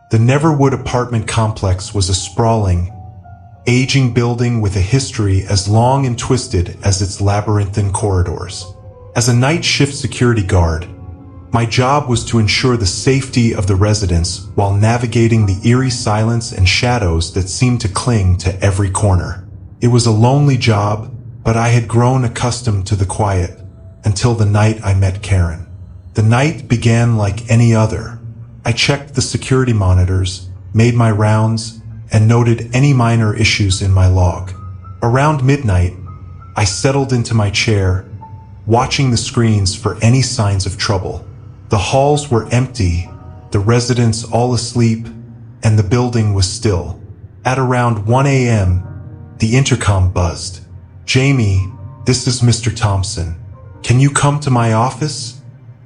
The Neverwood apartment complex was a sprawling, aging building with a history as long and twisted as its labyrinthine corridors. As a night shift security guard, my job was to ensure the safety of the residents while navigating the eerie silence and shadows that seemed to cling to every corner. It was a lonely job, but I had grown accustomed to the quiet until the night I met Karen. The night began like any other. I checked the security monitors, made my rounds, and noted any minor issues in my log. Around midnight, I settled into my chair, watching the screens for any signs of trouble. The halls were empty, the residents all asleep, and the building was still. At around 1 a.m., the intercom buzzed. "Jamie, this is Mr. Thompson. Can you come to my office?"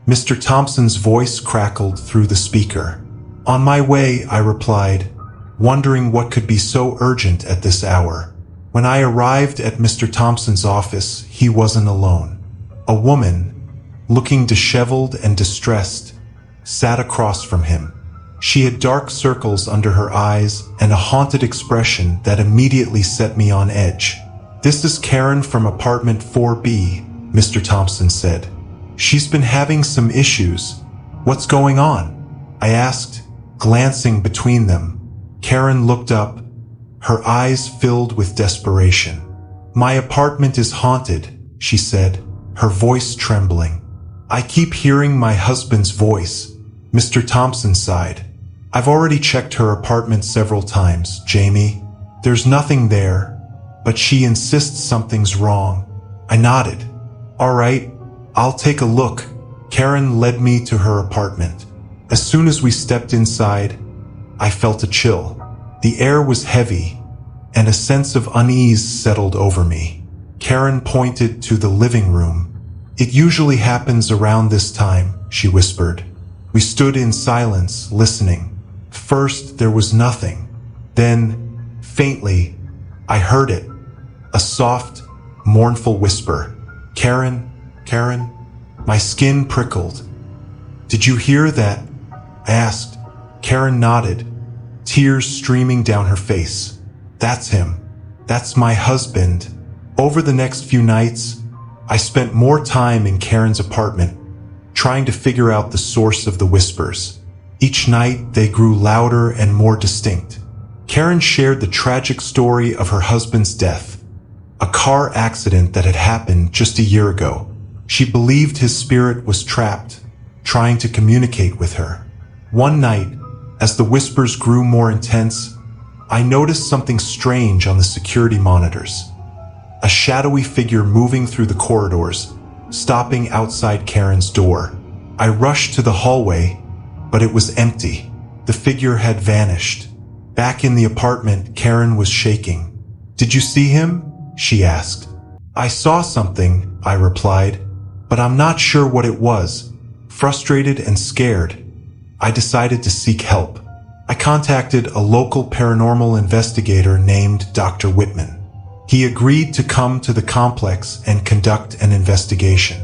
Mr. Thompson's voice crackled through the speaker. "On my way," I replied, wondering what could be so urgent at this hour. When I arrived at Mr. Thompson's office, he wasn't alone. A woman, looking disheveled and distressed, sat across from him. She had dark circles under her eyes and a haunted expression that immediately set me on edge. "This is Karen from apartment 4B, Mr. Thompson said. "She's been having some issues. What's going on?" I asked, glancing between them. Karen looked up, her eyes filled with desperation. "My apartment is haunted," she said, her voice trembling. "I keep hearing my husband's voice." Mr. Thompson sighed. "I've already checked her apartment several times, Jamie. There's nothing there, but she insists something's wrong." I nodded. "All right, I'll take a look." Karen led me to her apartment. As soon as we stepped inside, I felt a chill. The air was heavy, and a sense of unease settled over me. Karen pointed to the living room. "It usually happens around this time," she whispered. We stood in silence, listening. First, there was nothing. Then, faintly, I heard it. A soft, mournful whisper. "Karen, Karen." My skin prickled. "Did you hear that?" I asked. Karen nodded, tears streaming down her face. "That's him. That's my husband." Over the next few nights, I spent more time in Karen's apartment, trying to figure out the source of the whispers. Each night, they grew louder and more distinct. Karen shared the tragic story of her husband's death, a car accident that had happened just a year ago. She believed his spirit was trapped, trying to communicate with her. One night, as the whispers grew more intense, I noticed something strange on the security monitors. A shadowy figure moving through the corridors, stopping outside Karen's door. I rushed to the hallway, but it was empty. The figure had vanished. Back in the apartment, Karen was shaking. "Did you see him?" she asked. "I saw something," I replied, "but I'm not sure what it was." Frustrated and scared, I decided to seek help. I contacted a local paranormal investigator named Dr. Whitman. He agreed to come to the complex and conduct an investigation.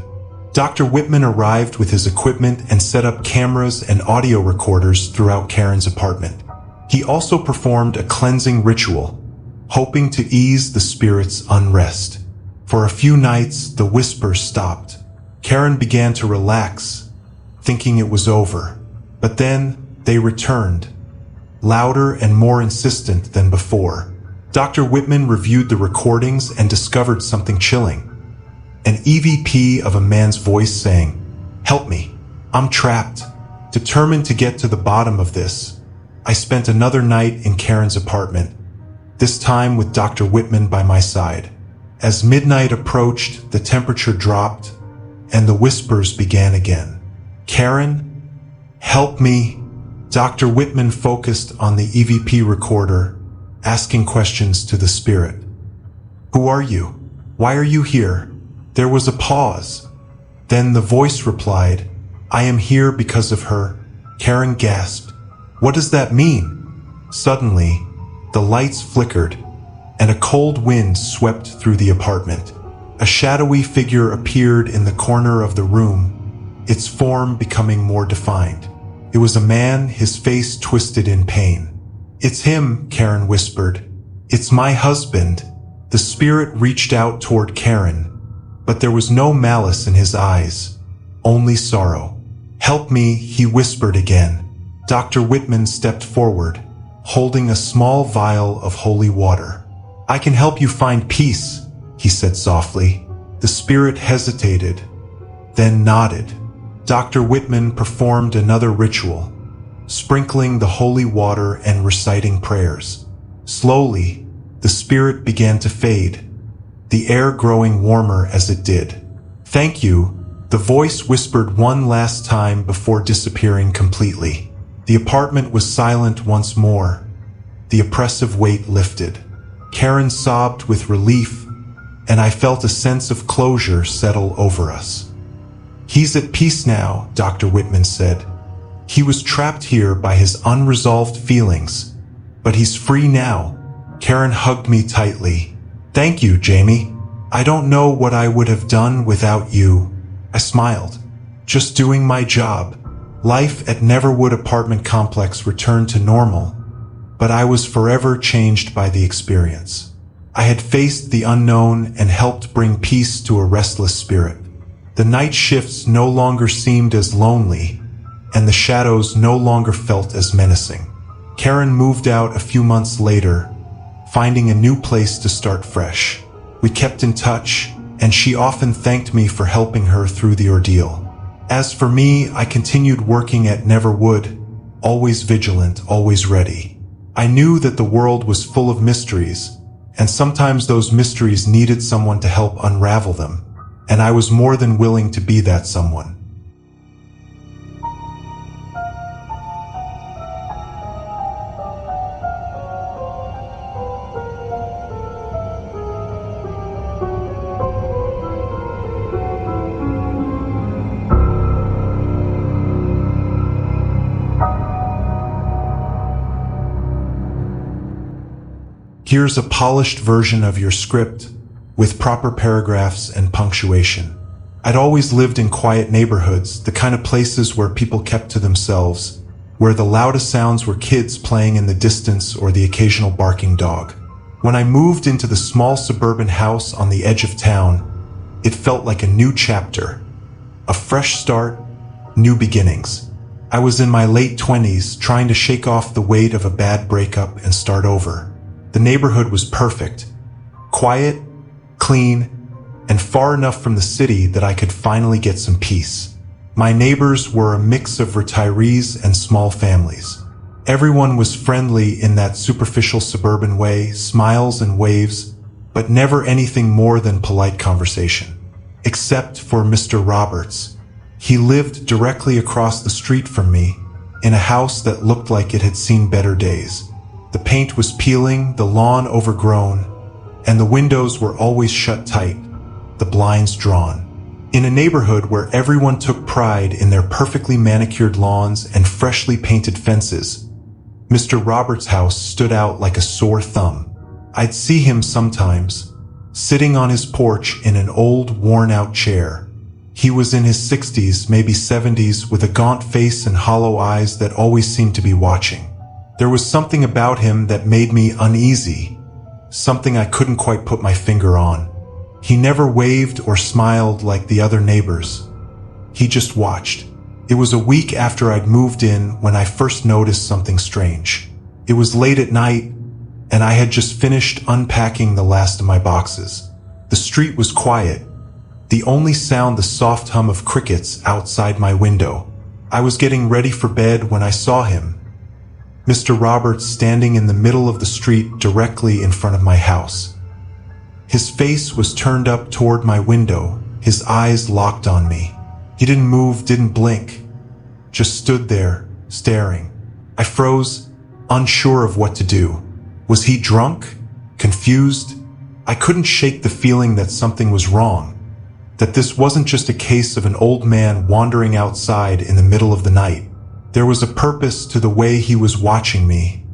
Dr. Whitman arrived with his equipment and set up cameras and audio recorders throughout Karen's apartment. He also performed a cleansing ritual, hoping to ease the spirit's unrest. For a few nights, the whispers stopped. Karen began to relax, thinking it was over. But then, they returned, louder and more insistent than before. Dr. Whitman reviewed the recordings and discovered something chilling. An EVP of a man's voice saying, "Help me, I'm trapped." Determined to get to the bottom of this, I spent another night in Karen's apartment, this time with Dr. Whitman by my side. As midnight approached, the temperature dropped, and the whispers began again. "Karen, help me." Dr. Whitman focused on the EVP recorder, asking questions to the spirit. "Who are you? Why are you here?" There was a pause. Then the voice replied, "I am here because of her." Karen gasped. "What does that mean?" Suddenly, the lights flickered, and a cold wind swept through the apartment. A shadowy figure appeared in the corner of the room, its form becoming more defined. It was a man, his face twisted in pain. "It's him," Karen whispered. "It's my husband." The spirit reached out toward Karen, but there was no malice in his eyes, only sorrow. "Help me," he whispered again. Dr. Whitman stepped forward, holding a small vial of holy water. "I can help you find peace," he said softly. The spirit hesitated, then nodded. Dr. Whitman performed another ritual, sprinkling the holy water and reciting prayers. Slowly, the spirit began to fade, the air growing warmer as it did. "Thank you," the voice whispered one last time before disappearing completely. The apartment was silent once more. The oppressive weight lifted. Karen sobbed with relief, and I felt a sense of closure settle over us. "He's at peace now," Dr. Whitman said. "He was trapped here by his unresolved feelings, but he's free now." Karen hugged me tightly. "Thank you, Jamie. I don't know what I would have done without you." I smiled. "Just doing my job." Life at Neverwood apartment complex returned to normal, but I was forever changed by the experience. I had faced the unknown and helped bring peace to a restless spirit. The night shifts no longer seemed as lonely, and the shadows no longer felt as menacing. Karen moved out a few months later, finding a new place to start fresh. We kept in touch, and she often thanked me for helping her through the ordeal. As for me, I continued working at Neverwood, always vigilant, always ready. I knew that the world was full of mysteries, and sometimes those mysteries needed someone to help unravel them, and I was more than willing to be that someone. Here's a polished version of your script, with proper paragraphs and punctuation. I'd always lived in quiet neighborhoods, the kind of places where people kept to themselves, where the loudest sounds were kids playing in the distance or the occasional barking dog. When I moved into the small suburban house on the edge of town, it felt like a new chapter, a fresh start, new beginnings. I was in my late 20s, trying to shake off the weight of a bad breakup and start over. The neighborhood was perfect, quiet, clean, and far enough from the city that I could finally get some peace. My neighbors were a mix of retirees and small families. Everyone was friendly in that superficial suburban way, smiles and waves, but never anything more than polite conversation. Except for Mr. Roberts. He lived directly across the street from me, in a house that looked like it had seen better days. The paint was peeling, the lawn overgrown, and the windows were always shut tight, the blinds drawn. In a neighborhood where everyone took pride in their perfectly manicured lawns and freshly painted fences, Mr. Roberts' house stood out like a sore thumb. I'd see him sometimes, sitting on his porch in an old, worn-out chair. He was in his 60s, maybe 70s, with a gaunt face and hollow eyes that always seemed to be watching. There was something about him that made me uneasy, something I couldn't quite put my finger on. He never waved or smiled like the other neighbors. He just watched. It was a week after I'd moved in when I first noticed something strange. It was late at night, and I had just finished unpacking the last of my boxes. The street was quiet, the only sound the soft hum of crickets outside my window. I was getting ready for bed when I saw him. Mr. Roberts standing in the middle of the street directly in front of my house. His face was turned up toward my window, his eyes locked on me. He didn't move, didn't blink, just stood there, staring. I froze, unsure of what to do. Was he drunk? Confused? I couldn't shake the feeling that something was wrong, that this wasn't just a case of an old man wandering outside in the middle of the night. There was a purpose to the way he was watching me,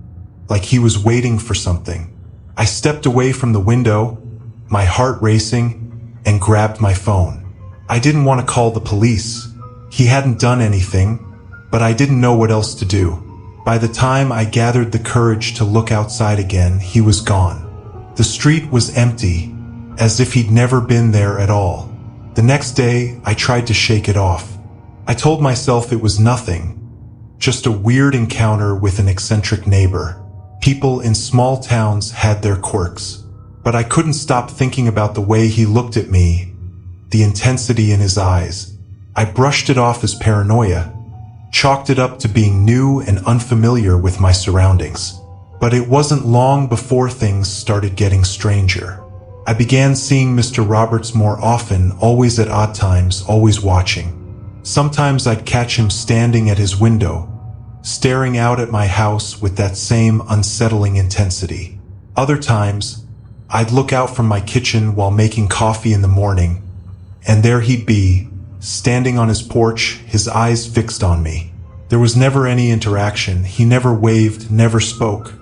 like he was waiting for something. I stepped away from the window, my heart racing, and grabbed my phone. I didn't want to call the police. He hadn't done anything, but I didn't know what else to do. By the time I gathered the courage to look outside again, he was gone. The street was empty, as if he'd never been there at all. The next day, I tried to shake it off. I told myself it was nothing, just a weird encounter with an eccentric neighbor. People in small towns had their quirks. But I couldn't stop thinking about the way he looked at me, the intensity in his eyes. I brushed it off as paranoia, chalked it up to being new and unfamiliar with my surroundings. But it wasn't long before things started getting stranger. I began seeing Mr. Roberts more often, always at odd times, always watching. Sometimes I'd catch him standing at his window, staring out at my house with that same unsettling intensity. Other times, I'd look out from my kitchen while making coffee in the morning, and there he'd be, standing on his porch, his eyes fixed on me. There was never any interaction. He never waved, never spoke,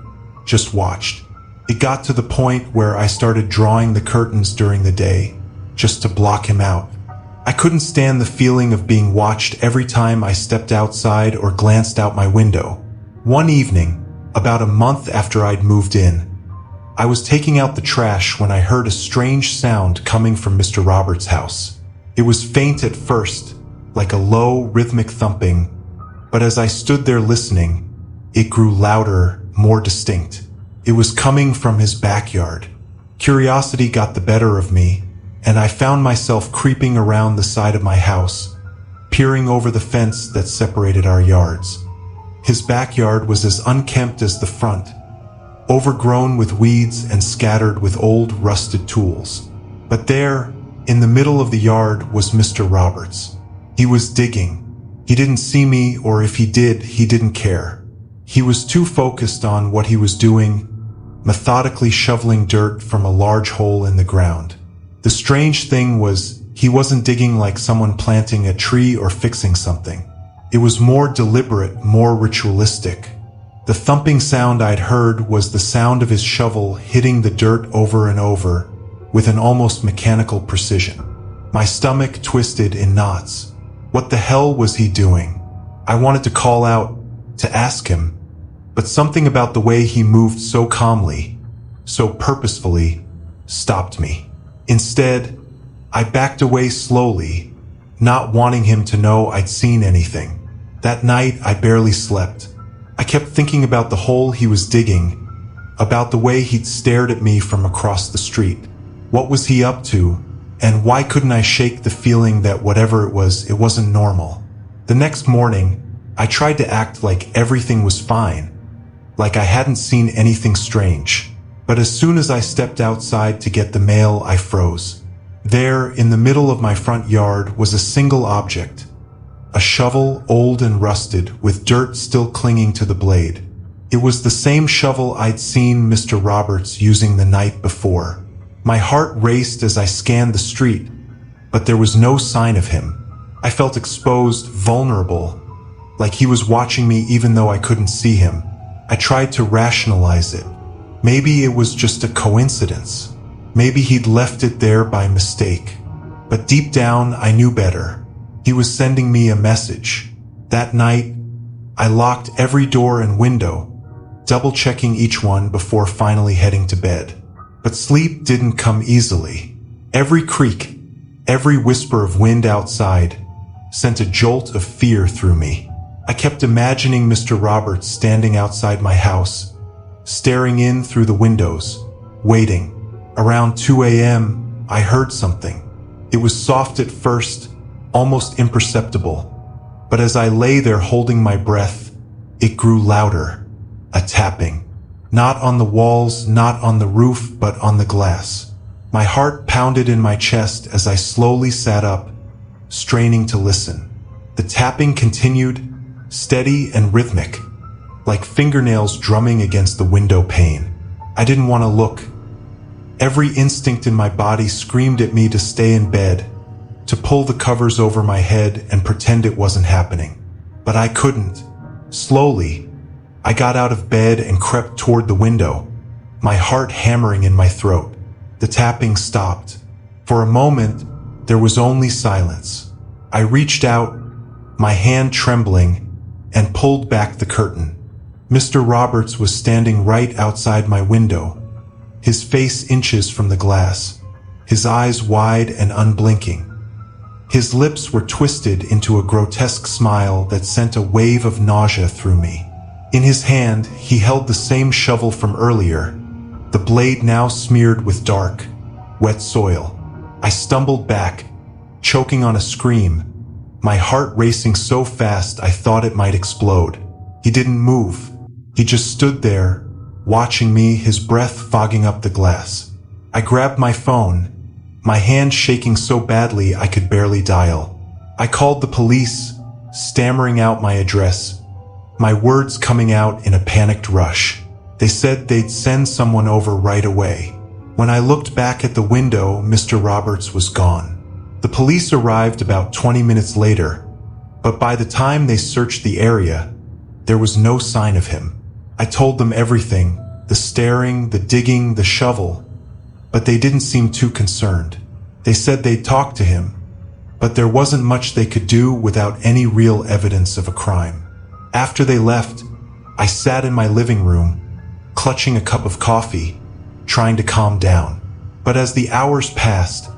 just watched. It got to the point where I started drawing the curtains during the day, just to block him out. I couldn't stand the feeling of being watched every time I stepped outside or glanced out my window. One evening, about a month after I'd moved in, I was taking out the trash when I heard a strange sound coming from Mr. Roberts' house. It was faint at first, like a low, rhythmic thumping, but as I stood there listening, it grew louder, more distinct. It was coming from his backyard. Curiosity got the better of me, and I found myself creeping around the side of my house, peering over the fence that separated our yards. His backyard was as unkempt as the front, overgrown with weeds and scattered with old, rusted tools. But there, in the middle of the yard, was Mr. Roberts. He was digging. He didn't see me, or if he did, he didn't care. He was too focused on what he was doing, methodically shoveling dirt from a large hole in the ground. The strange thing was, he wasn't digging like someone planting a tree or fixing something. It was more deliberate, more ritualistic. The thumping sound I'd heard was the sound of his shovel hitting the dirt over and over, with an almost mechanical precision. My stomach twisted in knots. What the hell was he doing? I wanted to call out, to ask him, but something about the way he moved so calmly, so purposefully, stopped me. Instead, I backed away slowly, not wanting him to know I'd seen anything. That night, I barely slept. I kept thinking about the hole he was digging, about the way he'd stared at me from across the street. What was he up to, and why couldn't I shake the feeling that whatever it wasn't normal? The next morning, I tried to act like everything was fine, like I hadn't seen anything strange. But as soon as I stepped outside to get the mail, I froze. There, in the middle of my front yard, was a single object. A shovel, old and rusted, with dirt still clinging to the blade. It was the same shovel I'd seen Mr. Roberts using the night before. My heart raced as I scanned the street, but there was no sign of him. I felt exposed, vulnerable, like he was watching me even though I couldn't see him. I tried to rationalize it. Maybe it was just a coincidence. Maybe he'd left it there by mistake. But deep down, I knew better. He was sending me a message. That night, I locked every door and window, double-checking each one before finally heading to bed. But sleep didn't come easily. Every creak, every whisper of wind outside sent a jolt of fear through me. I kept imagining Mr. Roberts standing outside my house, staring in through the windows, waiting. Around 2 a.m., I heard something. It was soft at first, almost imperceptible. But as I lay there holding my breath, it grew louder. A tapping. Not on the walls, not on the roof, but on the glass. My heart pounded in my chest as I slowly sat up, straining to listen. The tapping continued, steady and rhythmic, like fingernails drumming against the window pane. I didn't want to look. Every instinct in my body screamed at me to stay in bed, to pull the covers over my head and pretend it wasn't happening. But I couldn't. Slowly, I got out of bed and crept toward the window, my heart hammering in my throat. The tapping stopped. For a moment, there was only silence. I reached out, my hand trembling, and pulled back the curtain. Mr. Roberts was standing right outside my window, his face inches from the glass, his eyes wide and unblinking. His lips were twisted into a grotesque smile that sent a wave of nausea through me. In his hand, he held the same shovel from earlier, the blade now smeared with dark, wet soil. I stumbled back, choking on a scream, my heart racing so fast I thought it might explode. He didn't move. He just stood there, watching me, his breath fogging up the glass. I grabbed my phone, my hand shaking so badly I could barely dial. I called the police, stammering out my address, my words coming out in a panicked rush. They said they'd send someone over right away. When I looked back at the window, Mr. Roberts was gone. The police arrived about 20 minutes later, but by the time they searched the area, there was no sign of him. I told them everything, the staring, the digging, the shovel, but they didn't seem too concerned. They said they'd talk to him, but there wasn't much they could do without any real evidence of a crime. After they left, I sat in my living room, clutching a cup of coffee, trying to calm down. But as the hours passed,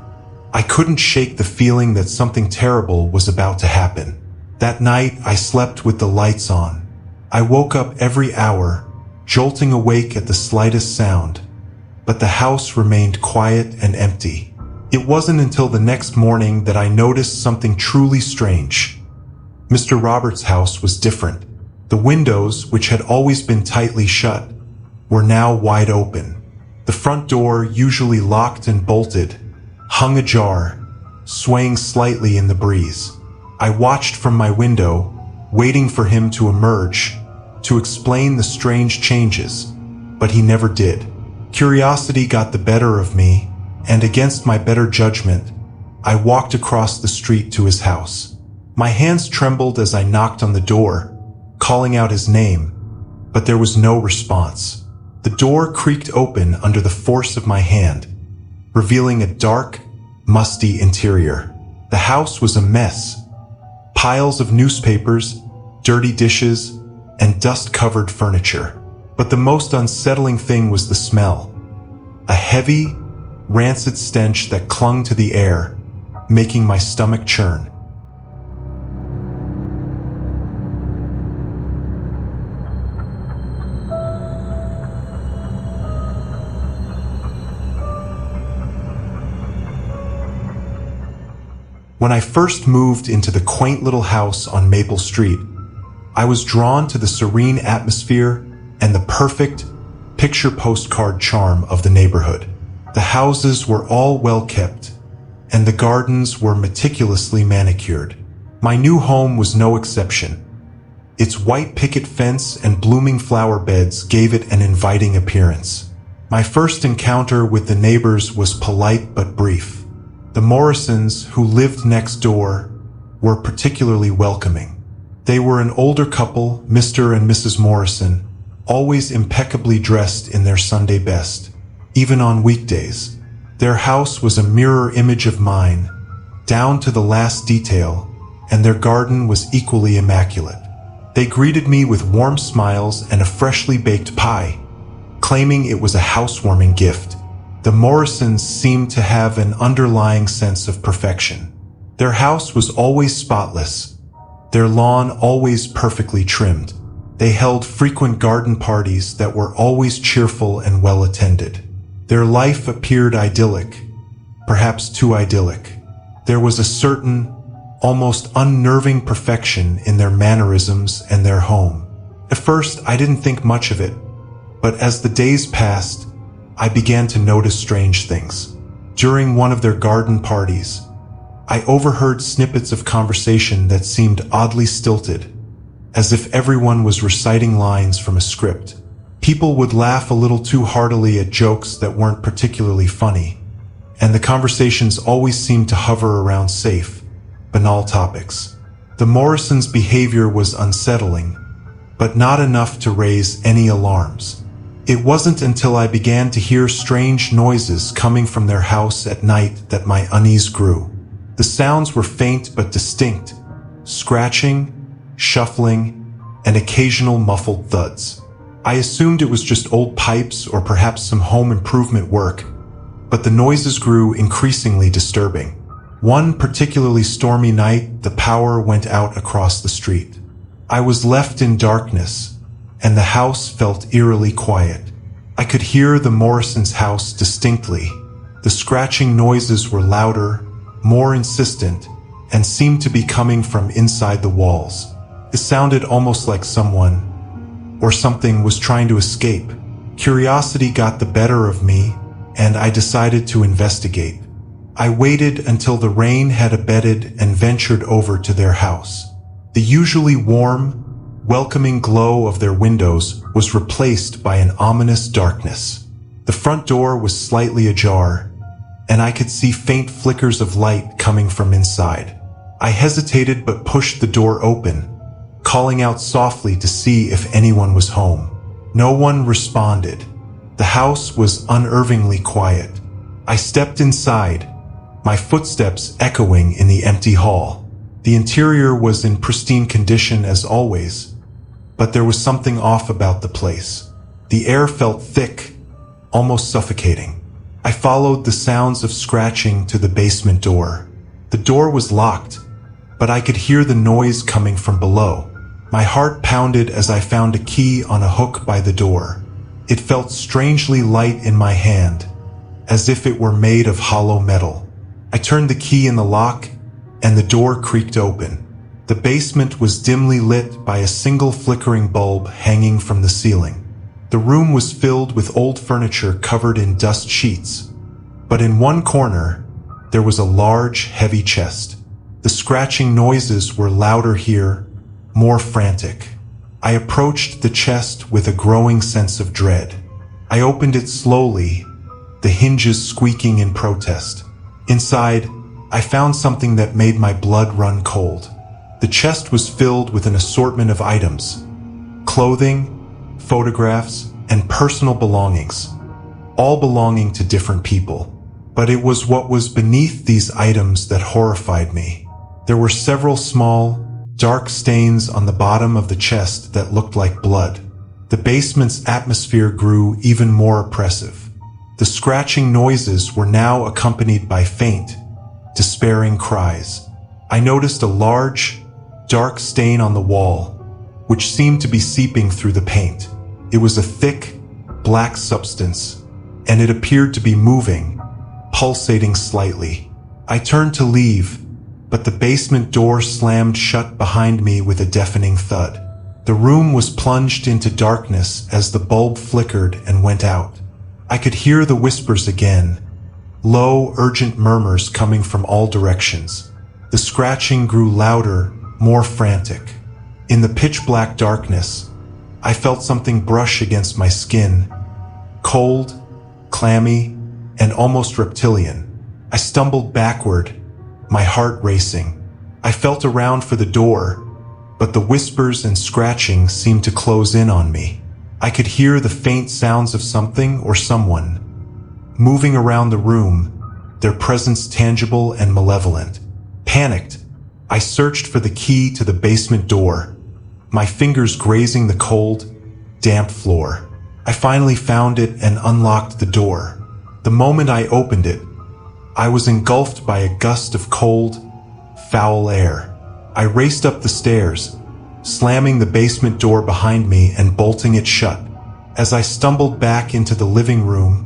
I couldn't shake the feeling that something terrible was about to happen. That night, I slept with the lights on. I woke up every hour, jolting awake at the slightest sound, but the house remained quiet and empty. It wasn't until the next morning that I noticed something truly strange. Mr. Roberts' house was different. The windows, which had always been tightly shut, were now wide open. The front door, usually locked and bolted, hung ajar, swaying slightly in the breeze. I watched from my window, waiting for him to emerge, to explain the strange changes, but he never did. Curiosity got the better of me, and against my better judgment, I walked across the street to his house. My hands trembled as I knocked on the door, calling out his name, but there was no response. The door creaked open under the force of my hand, revealing a dark, musty interior. The house was a mess. Piles of newspapers, dirty dishes, and dust-covered furniture. But the most unsettling thing was the smell. A heavy, rancid stench that clung to the air, making my stomach churn. When I first moved into the quaint little house on Maple Street, I was drawn to the serene atmosphere and the perfect picture postcard charm of the neighborhood. The houses were all well kept, and the gardens were meticulously manicured. My new home was no exception. Its white picket fence and blooming flower beds gave it an inviting appearance. My first encounter with the neighbors was polite but brief. The Morrisons, who lived next door, were particularly welcoming. They were an older couple, Mr. and Mrs. Morrison, always impeccably dressed in their Sunday best, even on weekdays. Their house was a mirror image of mine, down to the last detail, and their garden was equally immaculate. They greeted me with warm smiles and a freshly baked pie, claiming it was a housewarming gift. The Morrisons seemed to have an underlying sense of perfection. Their house was always spotless, their lawn always perfectly trimmed. They held frequent garden parties that were always cheerful and well attended. Their life appeared idyllic, perhaps too idyllic. There was a certain, almost unnerving perfection in their mannerisms and their home. At first, I didn't think much of it, but as the days passed, I began to notice strange things. During one of their garden parties, I overheard snippets of conversation that seemed oddly stilted, as if everyone was reciting lines from a script. People would laugh a little too heartily at jokes that weren't particularly funny, and the conversations always seemed to hover around safe, banal topics. The Morrisons' behavior was unsettling, but not enough to raise any alarms. It wasn't until I began to hear strange noises coming from their house at night that my unease grew. The sounds were faint but distinct, scratching, shuffling, and occasional muffled thuds. I assumed it was just old pipes or perhaps some home improvement work, but the noises grew increasingly disturbing. One particularly stormy night, the power went out across the street. I was left in darkness, and the house felt eerily quiet. I could hear the Morrisons' house distinctly. The scratching noises were louder, more insistent, and seemed to be coming from inside the walls. It sounded almost like someone or something was trying to escape. Curiosity got the better of me, and I decided to investigate. I waited until the rain had abated and ventured over to their house. The usually warm, welcoming glow of their windows was replaced by an ominous darkness. The front door was slightly ajar, and I could see faint flickers of light coming from inside. I hesitated but pushed the door open, calling out softly to see if anyone was home. No one responded. The house was unnervingly quiet. I stepped inside, my footsteps echoing in the empty hall. The interior was in pristine condition as always, but there was something off about the place. The air felt thick, almost suffocating. I followed the sounds of scratching to the basement door. The door was locked, but I could hear the noise coming from below. My heart pounded as I found a key on a hook by the door. It felt strangely light in my hand, as if it were made of hollow metal. I turned the key in the lock, and the door creaked open. The basement was dimly lit by a single flickering bulb hanging from the ceiling. The room was filled with old furniture covered in dust sheets, but in one corner, there was a large, heavy chest. The scratching noises were louder here, more frantic. I approached the chest with a growing sense of dread. I opened it slowly, the hinges squeaking in protest. Inside, I found something that made my blood run cold. The chest was filled with an assortment of items: clothing, photographs, and personal belongings, all belonging to different people. But it was what was beneath these items that horrified me. There were several small, dark stains on the bottom of the chest that looked like blood. The basement's atmosphere grew even more oppressive. The scratching noises were now accompanied by faint, despairing cries. I noticed a large, dark stain on the wall, which seemed to be seeping through the paint. It was a thick, black substance, and it appeared to be moving, pulsating slightly. I turned to leave, but the basement door slammed shut behind me with a deafening thud. The room was plunged into darkness as the bulb flickered and went out. I could hear the whispers again, low, urgent murmurs coming from all directions. The scratching grew louder, more frantic. In the pitch-black darkness, I felt something brush against my skin, cold, clammy, and almost reptilian. I stumbled backward, my heart racing. I felt around for the door, but the whispers and scratching seemed to close in on me. I could hear the faint sounds of something or someone moving around the room, their presence tangible and malevolent. Panicked, I searched for the key to the basement door, my fingers grazing the cold, damp floor. I finally found it and unlocked the door. The moment I opened it, I was engulfed by a gust of cold, foul air. I raced up the stairs, slamming the basement door behind me and bolting it shut. As I stumbled back into the living room,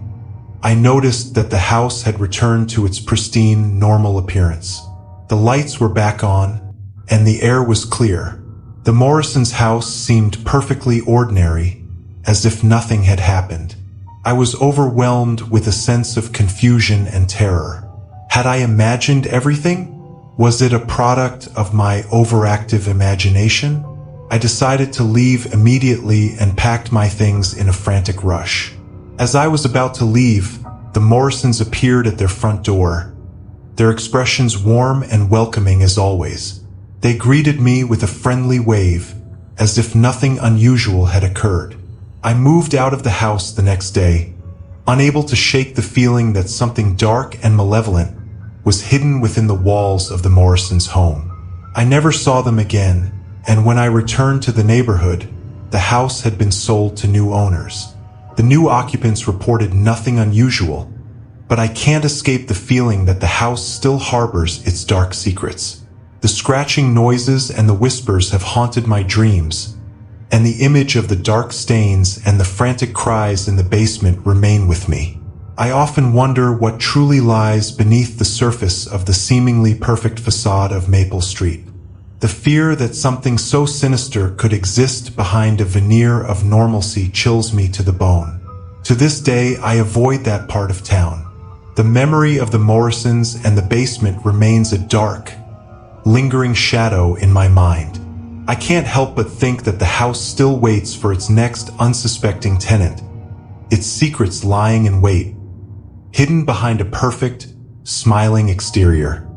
I noticed that the house had returned to its pristine, normal appearance. The lights were back on, and the air was clear. The Morrisons' house seemed perfectly ordinary, as if nothing had happened. I was overwhelmed with a sense of confusion and terror. Had I imagined everything? Was it a product of my overactive imagination? I decided to leave immediately and packed my things in a frantic rush. As I was about to leave, the Morrisons appeared at their front door, their expressions warm and welcoming as always. They greeted me with a friendly wave, as if nothing unusual had occurred. I moved out of the house the next day, unable to shake the feeling that something dark and malevolent was hidden within the walls of the Morrisons' home. I never saw them again, and when I returned to the neighborhood, the house had been sold to new owners. The new occupants reported nothing unusual, but I can't escape the feeling that the house still harbors its dark secrets. The scratching noises and the whispers have haunted my dreams, and the image of the dark stains and the frantic cries in the basement remain with me. I often wonder what truly lies beneath the surface of the seemingly perfect facade of Maple Street. The fear that something so sinister could exist behind a veneer of normalcy chills me to the bone. To this day, I avoid that part of town. The memory of the Morrisons and the basement remains a dark, lingering shadow in my mind. I can't help but think that the house still waits for its next unsuspecting tenant, its secrets lying in wait, hidden behind a perfect, smiling exterior.